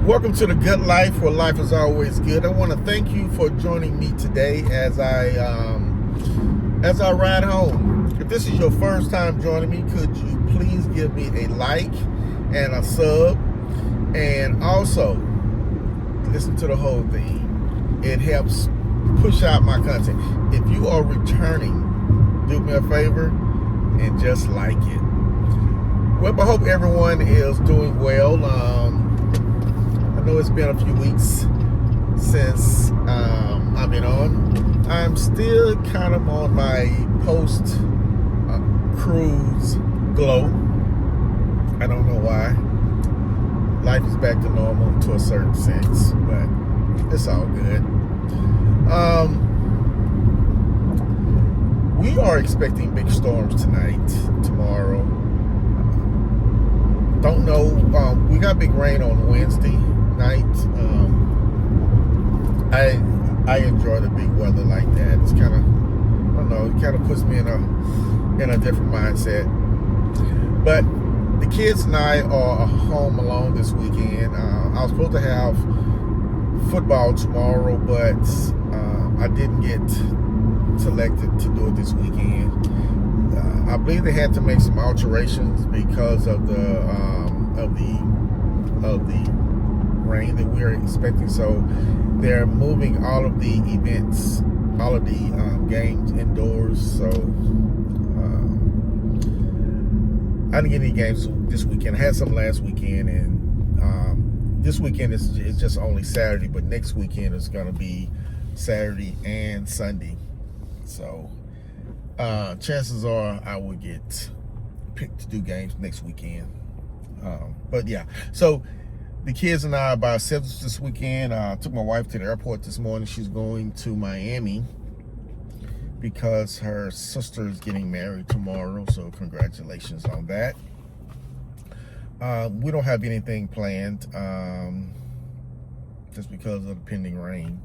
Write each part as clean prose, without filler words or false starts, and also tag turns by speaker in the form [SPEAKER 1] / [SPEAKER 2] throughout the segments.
[SPEAKER 1] Welcome to the Good Life, where life is always good. I want to thank you for joining me today as I ride home. If this is your first time joining me, could you please give me a like and a sub, and also listen to the whole thing. It helps push out my content. If you are returning, do me a favor and just like it. Well, I hope everyone is doing well. I know it's been a few weeks since I've been on. I'm still kind of on my post-cruise glow. I don't know why. Life is back to normal to a certain sense, but it's all good. We are expecting big storms tonight, tomorrow. Don't know. We got big rain on Wednesday night. I enjoy the big weather like that. It's kind of, I don't know, it kind of puts me in a different mindset. But the kids and I are home alone this weekend. I was supposed to have football tomorrow, but I didn't get selected to do it this weekend. I believe they had to make some alterations because of the rain that we're expecting. So they're moving all of the events, all of the games indoors. So I didn't get any games this weekend. I had some last weekend, and this weekend is just only Saturday, but next weekend is going to be Saturday and Sunday. So chances are I will get picked to do games next weekend. But yeah, so the kids and I are by ourselves this weekend. I took my wife to the airport this morning. She's going to Miami because her sister is getting married tomorrow. So congratulations on that. We don't have anything planned just because of the pending rain.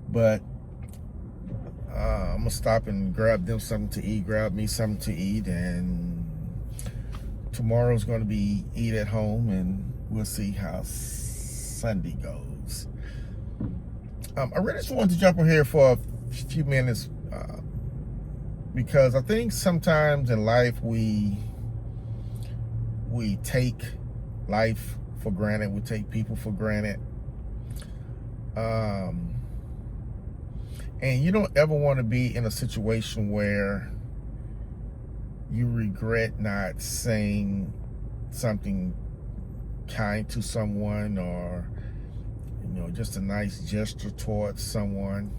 [SPEAKER 1] But I'm gonna stop and grab them something to eat, grab me something to eat, and tomorrow's gonna be eat at home, and we'll see how Sunday goes. I really just wanted to jump on here for a few minutes because I think sometimes in life we take life for granted, we take people for granted. And you don't ever want to be in a situation where you regret not saying something kind to someone, or just a nice gesture towards someone.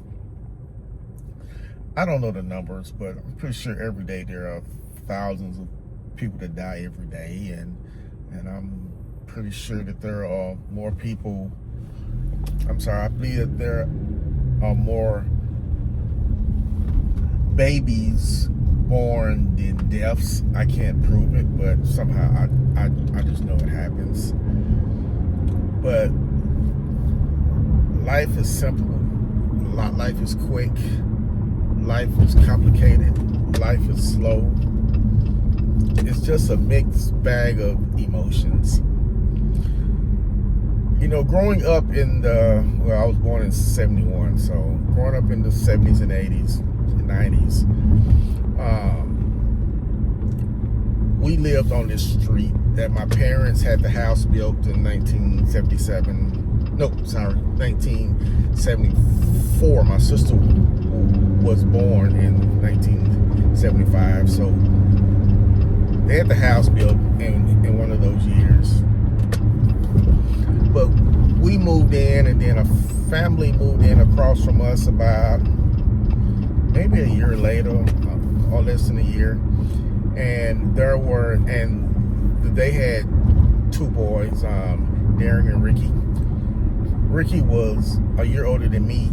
[SPEAKER 1] I don't know the numbers, but I'm pretty sure every day there are thousands of people that die every day, and I'm pretty sure that there are more people. I believe that there are more babies born than deaths. I can't prove it, but somehow I just know it happens. But life is simple. Life is quick. Life is complicated. Life is slow. It's just a mixed bag of emotions. Growing up I was born in 71, so growing up in the 70s and 80s, 90s, we lived on this street that my parents had the house built in 1974. My sister was born in 1975, so they had the house built in one of those years. But we moved in, and then a family moved in across from us about maybe a year later, or less than a year. And they had two boys, Darren and Ricky. Ricky was a year older than me.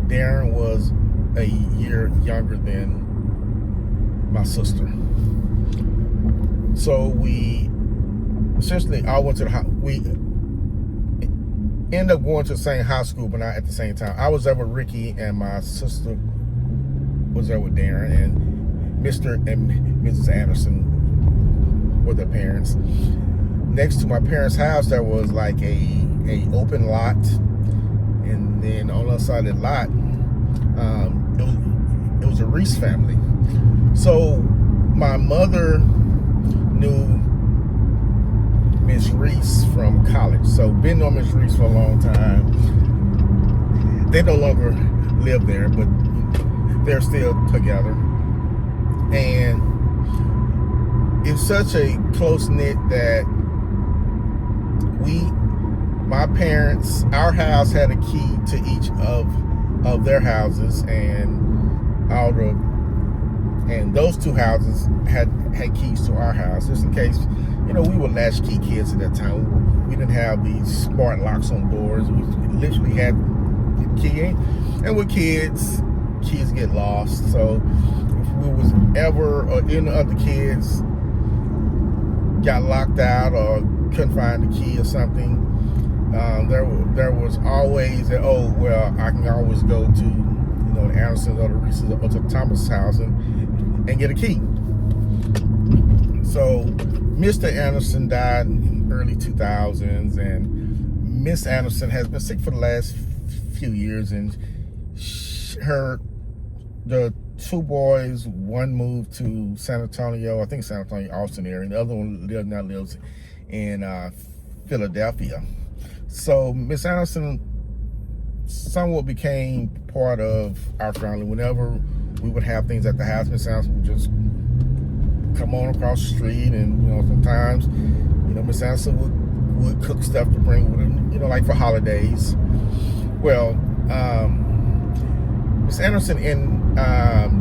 [SPEAKER 1] Darren was a year younger than my sister. So we essentially all went to we ended up going to the same high school, but not at the same time. I was there with Ricky, and my sister was there with Darren, and Mr. and Mrs. Anderson were their parents. Next to my parents' house, there was like a a open lot, and then on the other side of the lot, it was a Reese family. So my mother knew Miss Reese from college. So been on Miss Reese for a long time. They no longer live there, but they're still together. And it's such a close knit that my parents, our house had a key to each of their houses, and those two houses had keys to our house, just in case, we were latchkey kids at that time. We didn't have these smart locks on doors. We literally had the key, and with kids get lost. So if we was ever, or any other kids got locked out or couldn't find the key or something, there was always that, I can always go to the Andersons or the Reese's or to Thomas' house and get a key. So Mr. Anderson died in early 2000s, and Miss Anderson has been sick for the last few years, and the two boys, one moved to San Antonio, I think San Antonio, Austin area, and the other one now lives in Philadelphia. So Miss Anderson somewhat became part of our family. Whenever we would have things at the house, Miss Anderson would just come on across the street, and sometimes Miss Anderson would cook stuff to bring with her, like for holidays. Well, Miss Anderson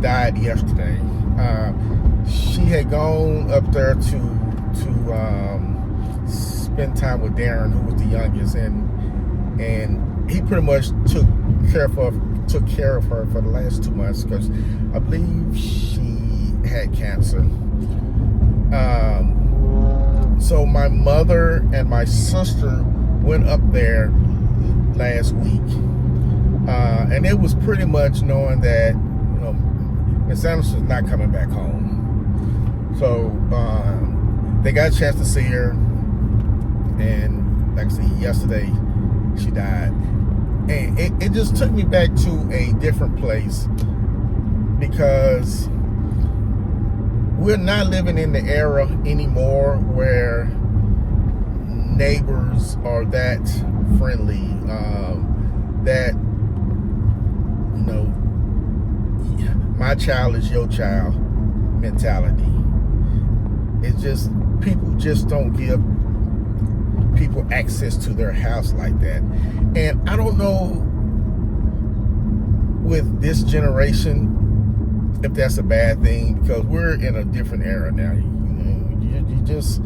[SPEAKER 1] died yesterday. She had gone up there to spend time with Darren, who was the youngest, and he pretty much took care of her for the last 2 months, because I believe she had cancer. So my mother and my sister went up there last week, and it was pretty much knowing that Miss Anderson's not coming back home. So they got a chance to see her, and like I said, yesterday she died. And it just took me back to a different place, because we're not living in the era anymore where neighbors are that friendly, that my child is your child mentality. It's just, people just don't give people access to their house like that. And I don't know with this generation if that's a bad thing, because we're in a different era now. You just,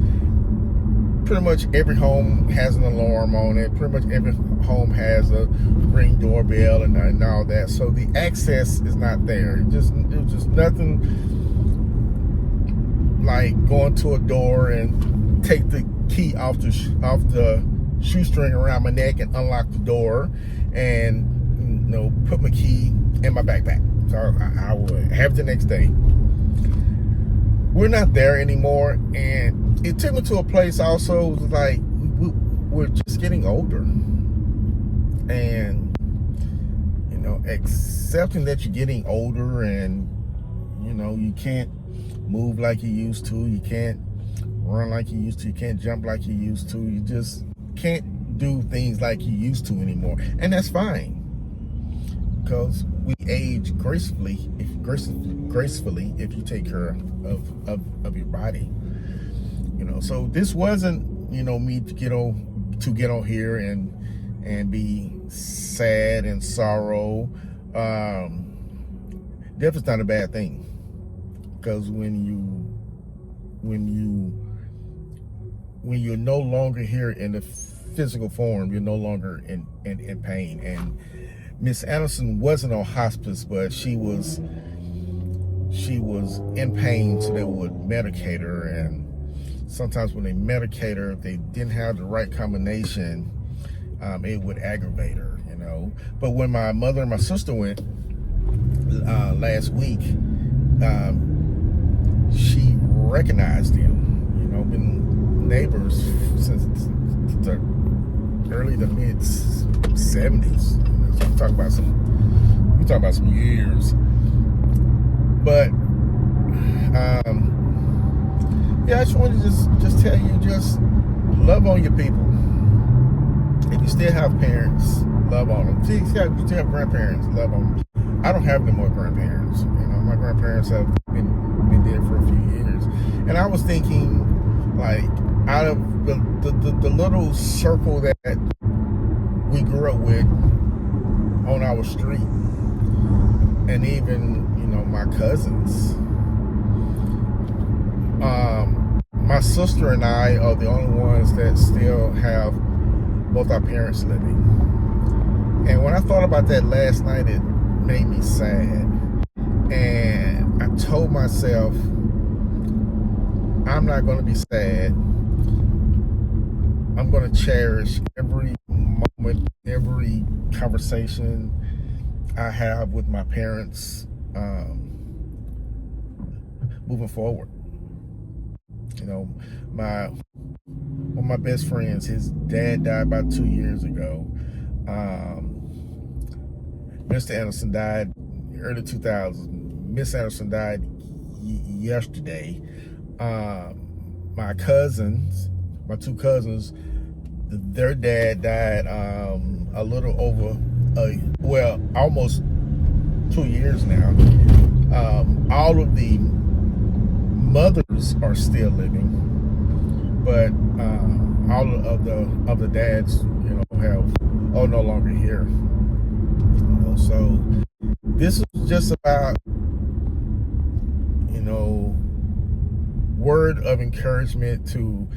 [SPEAKER 1] pretty much every home has an alarm on it. Pretty much every home has a Ring doorbell and all that. So the access is not there. It was just nothing like going to a door and take the key off the shoestring around my neck and unlock the door, and put my key in my backpack, so I would have it the next day. We're not there anymore, and it took me to a place also like we're just getting older, and accepting that you're getting older, and you can't move like you used to, you can't run like you used to, you can't jump like you used to, you just can't do things like you used to anymore. And that's fine, because we age gracefully if you take care of your body. So this wasn't me to get on here and be sad and sorrow. Death is not a bad thing, because when you're no longer here in the physical form, you're no longer in pain. And Miss Anderson wasn't on hospice, but she was in pain, so they would medicate her. And sometimes when they medicate her, if they didn't have the right combination, it would aggravate her, But when my mother and my sister went last week, she recognized him. Been neighbors since the early to mid 70s. So we talk about some years. But yeah, I just wanted to just tell you, just love on your people. If you still have parents, love on them. See, if you still have grandparents, love on them. I don't have any more grandparents. My grandparents have been dead for a few years. And I was thinking, like, out of the little circle that we grew up with on our street, and even, my cousins, my sister and I are the only ones that still have both our parents living. And when I thought about that last night, it made me sad. And I told myself, I'm not going to be sad. I'm going to cherish every moment, every conversation I have with my parents moving forward. One of my best friends, his dad died about 2 years ago. Mr. Anderson died early 2000s. Miss Anderson died yesterday. My two cousins, their dad died a little over, almost 2 years now. All of the mothers are still living, but all of the dads, are no longer here. So this is just about, word of encouragement to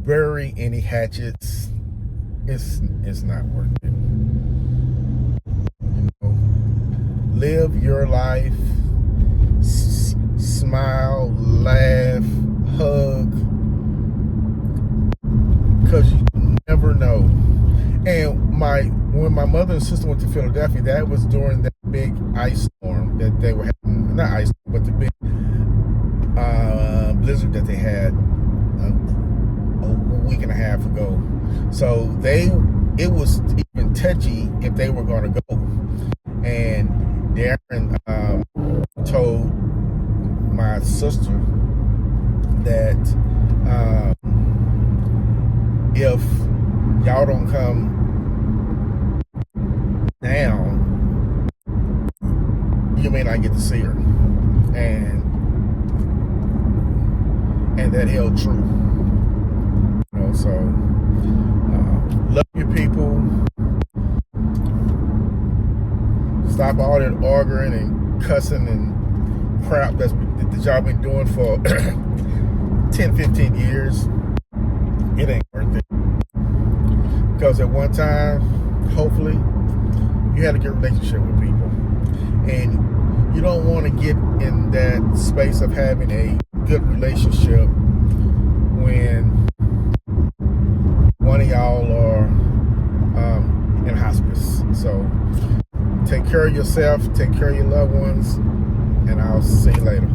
[SPEAKER 1] bury any hatchets. It's not worth it. Live your life, smile, laugh, hug, because you never know. And when my mother and sister went to Philadelphia, that was during that big ice storm that they were having. Not ice storm, but the big blizzard that they had a week and a half ago. So it was even touchy if they were going to go. And Darren told my sister that if y'all don't come down, you may not get to see her. And that held true. So love your people. Stop all that arguing and cussing and crap that y'all been doing for 10, 15 years. It ain't worth it. Because at one time, hopefully, you had a good relationship with people. And you don't want to get in that space of having a good relationship when one of y'all are in hospice. So take care of yourself, take care of your loved ones, and I'll see you later.